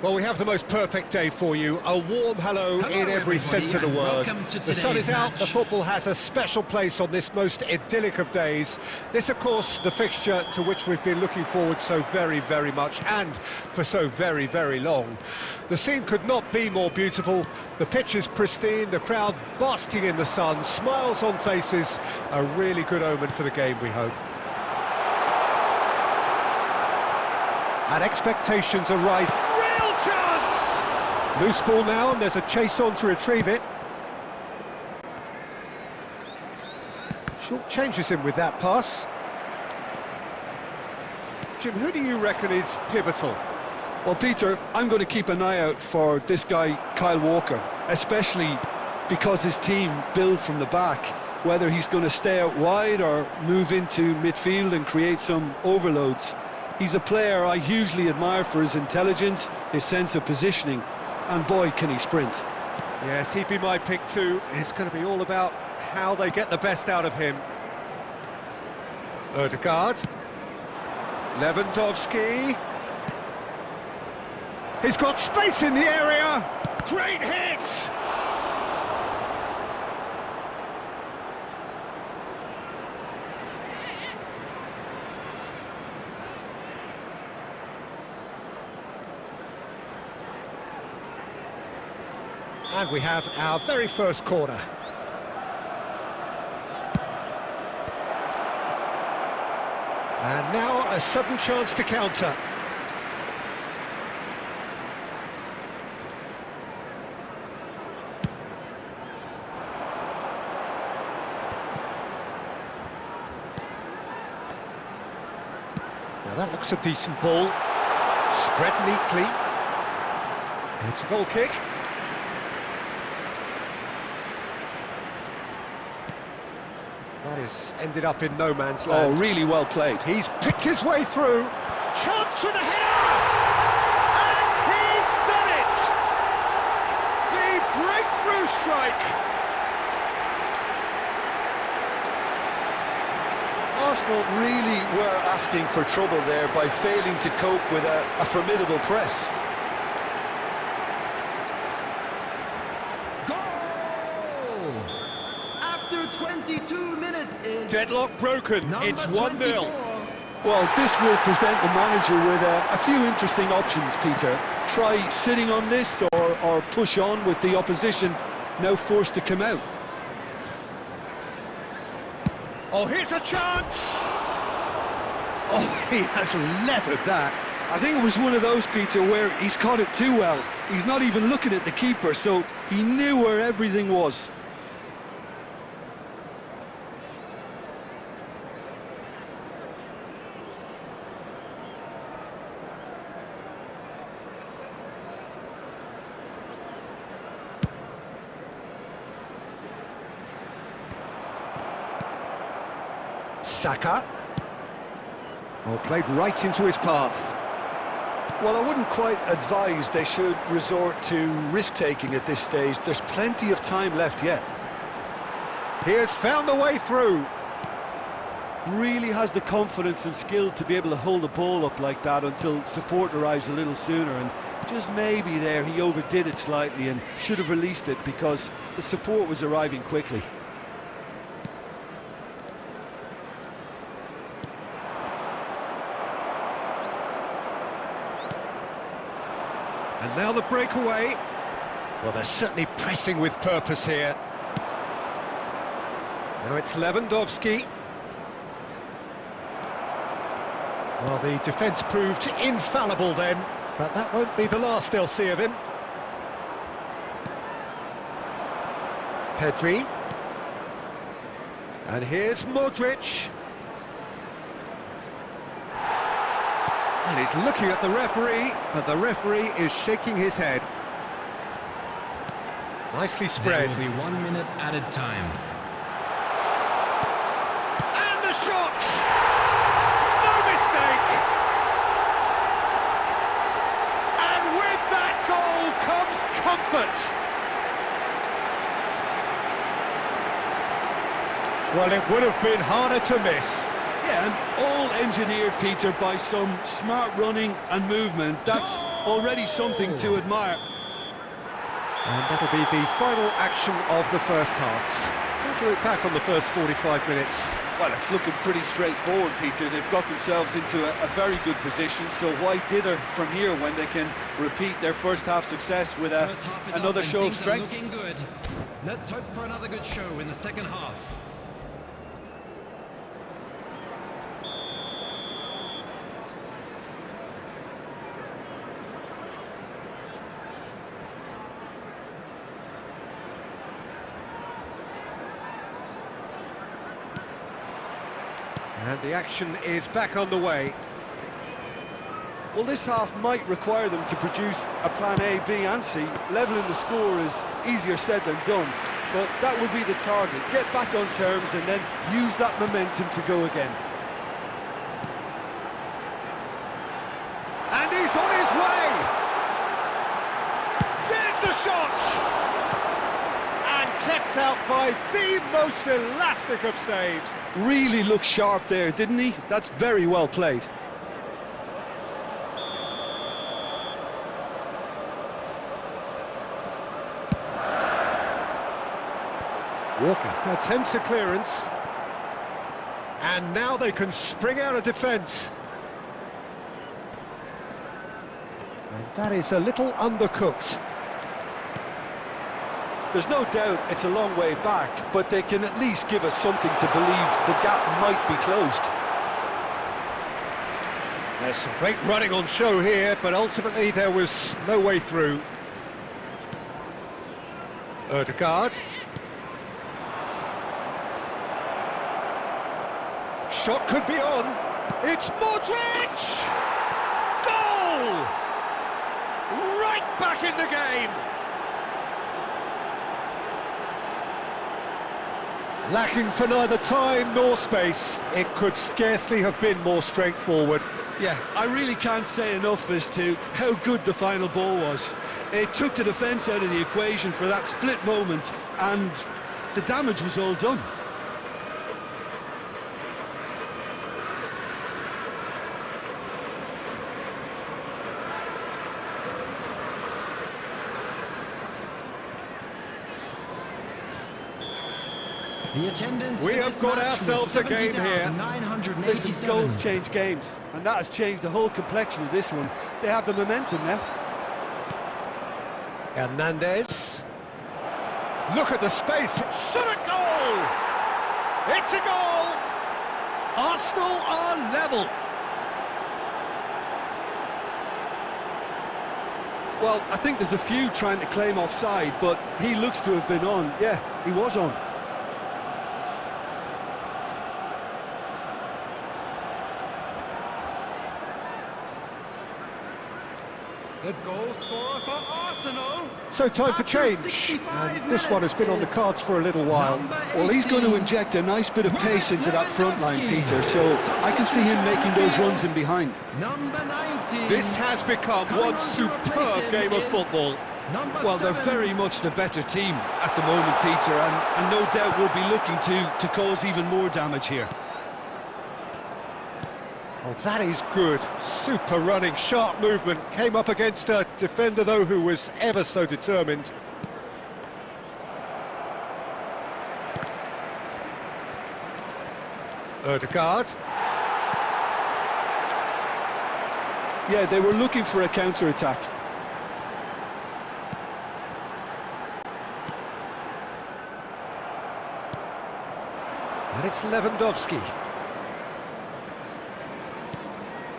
Well, we have the most perfect day for you. A warm hello in every sense of the word. The sun is out, the football has a special place on this most idyllic of days. This, of course, the fixture to which we've been looking forward so very, very much, and for so very, very long. The scene could not be more beautiful. The pitch is pristine, the crowd basking in the sun, smiles on faces. A really good omen for the game, we hope. And expectations arise. Real chance! Loose ball now, and there's a chase on to retrieve it. Short changes him with that pass. Jim, who do you reckon is pivotal? Well, Peter, I'm going to keep an eye out for this guy, Kyle Walker, especially because his team build from the back. Whether he's going to stay out wide or move into midfield and create some overloads. He's a player I hugely admire for his intelligence, his sense of positioning, and boy, can he sprint. Yes, he'd be my pick too. It's going to be all about how they get the best out of him. Odegaard. Lewandowski. He's got space in the area. Great hit! And we have our very first corner. And now a sudden chance to counter. Now that looks a decent ball. Spread neatly. It's a goal kick. That has ended up in no man's land. Oh, really well played. He's picked his way through. Chance with a header! And he's done it! The breakthrough strike! Arsenal really were asking for trouble there by failing to cope with a formidable press. Deadlock broken, it's 1-0. Well, this will present the manager with a few interesting options, Peter. Try sitting on this or push on with the opposition now forced to come out. Oh, here's a chance! Oh, he has leathered that. I think it was one of those, Peter, where he's caught it too well. He's not even looking at the keeper, so he knew where everything was. Saka. Oh, played right into his path. Well, I wouldn't quite advise they should resort to risk-taking at this stage. There's plenty of time left yet. He has found the way through. Really has the confidence and skill to be able to hold the ball up like that until support arrives a little sooner, and just maybe there he overdid it slightly and should have released it because the support was arriving quickly. And now the breakaway. Well, they're certainly pressing with purpose here. Now it's Lewandowski. Well, the defence proved infallible then, but that won't be the last they'll see of him. Pedri. And here's Modric. And he's looking at the referee, but the referee is shaking his head. Nicely spread. There will be 1 minute added time. And the shot! No mistake! And with that goal comes comfort. Well, it would have been harder to miss. Yeah, and all engineered, Peter, by some smart running and movement. That's already something to admire. And that'll be the final action of the first half. How do you look back on the first 45 minutes? Well, it's looking pretty straightforward, Peter. They've got themselves into a very good position, so why dither from here when they can repeat their first half success with another show of strength? Looking good. Let's hope for another good show in the second half. And the action is back on the way. Well, this half might require them to produce a plan A, B and C. Levelling the score is easier said than done, but that would be the target. Get back on terms and then use that momentum to go again. And he's on his way! There's the shot! And kept out by the most elastic of saves. Really looked sharp there, didn't he? That's very well played. Walker attempts a clearance. And now they can spring out of defence. And that is a little undercooked. There's no doubt it's a long way back, but they can at least give us something to believe the gap might be closed. There's some great running on show here, but ultimately there was no way through. Ødegaard. Shot could be on. It's Modric! Goal! Right back in the game! Lacking for neither time nor space, it could scarcely have been more straightforward. Yeah, I really can't say enough as to how good the final ball was. It took the defence out of the equation for that split moment, and the damage was all done. The attendance We have got ourselves a game here. Listen, goals change games, and that has changed the whole complexion of this one. They have the momentum now. Hernandez. Look at the space. Shot a goal! It's a goal! Arsenal are level. Well, I think there's a few trying to claim offside, but he looks to have been on. Yeah, he was on. The goal scorer for Arsenal. So time for change. And this one has been on the cards for a little while. Well, he's going to inject a nice bit of pace into that front line, Peter, so I can see him making those runs in behind. Number 19. This has become one superb game of football. Well, they're very much the better team at the moment, Peter, and no doubt will be looking to cause even more damage here. Oh, that is good. Super running, sharp movement. Came up against a defender, though, who was ever so determined. Ødegaard. Yeah, they were looking for a counter-attack. And it's Lewandowski.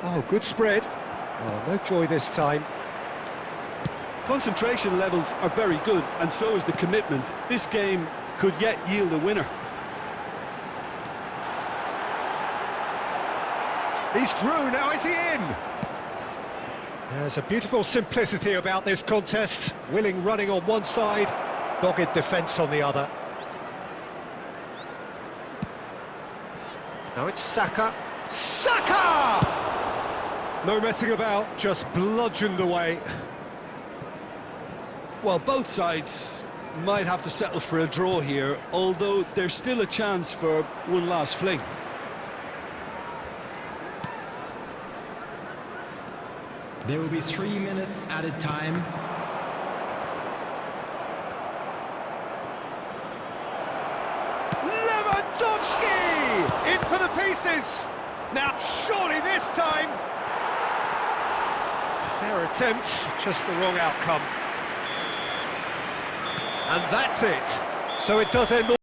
Oh, good spread. Oh, no joy this time. Concentration levels are very good, and so is the commitment. This game could yet yield a winner. He's through, now is he in? There's a beautiful simplicity about this contest. Willing running on one side, dogged defence on the other. Now it's Saka. Saka! No messing about, just bludgeoned away. Well, both sides might have to settle for a draw here, although there's still a chance for one last fling. There will be 3 minutes added time. Lewandowski! In for the pieces! Now, surely this time... Fair attempt, just the wrong outcome. And that's it. So it does end...